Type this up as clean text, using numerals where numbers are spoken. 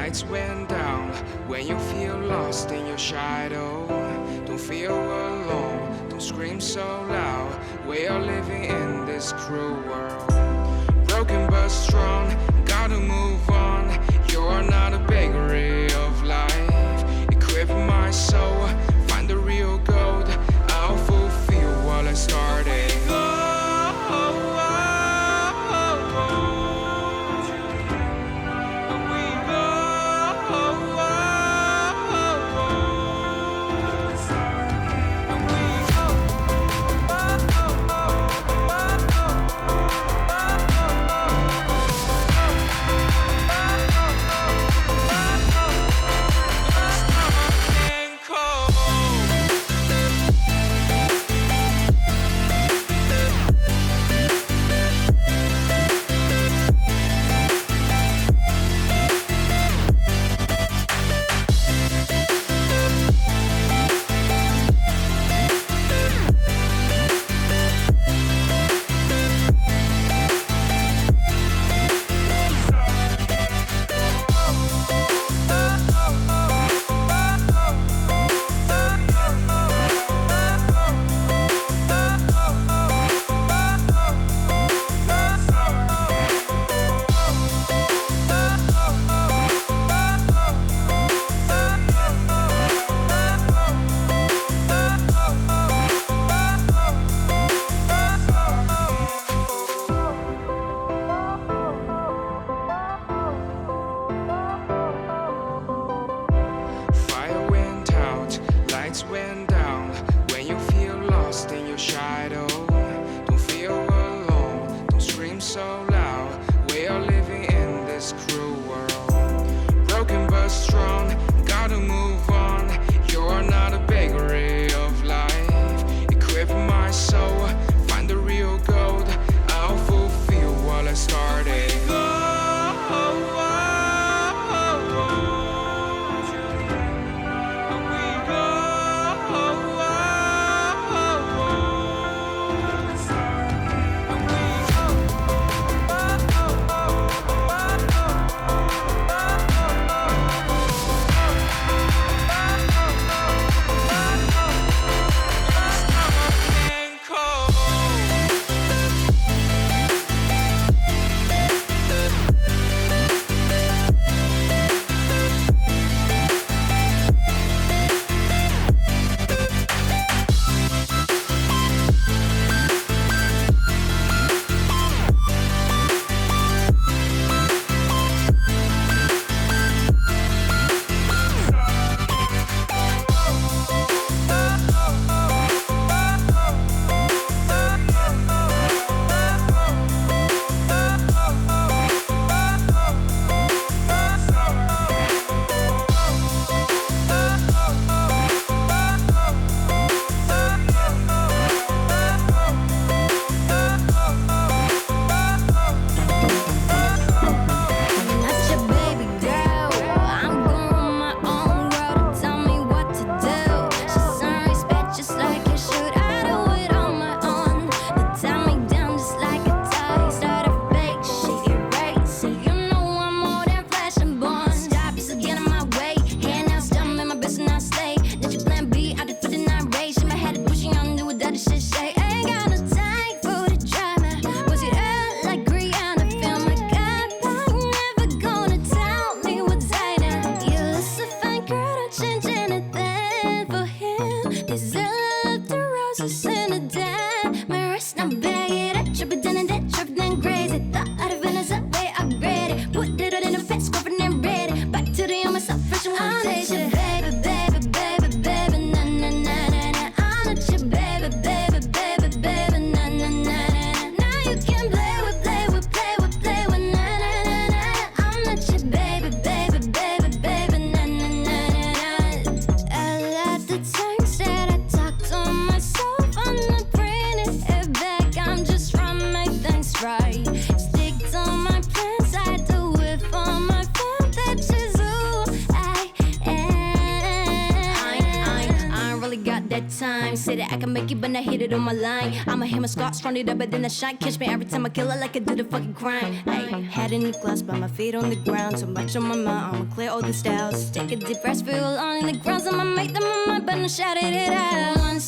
lights went down, when you feel lost in your shadow, don't feel alone, don't scream so loud. We are living in this cruel world, broken but strong, gotta move on. You're not a bakery of life, equip my soul, find the real gold. I'll fulfill what I started. time. Say that I can make it, but I hit it on my line. I'ma hit my scars, run it up, but then I shine. Catch me every time I kill it like I do the fucking crime. Ay, head in the glass, but my feet on the ground. So much on my mind, I'ma clear all the styles. Take a deep breath, feel along in the grounds. I'ma make them on my mind, but I shouted it out.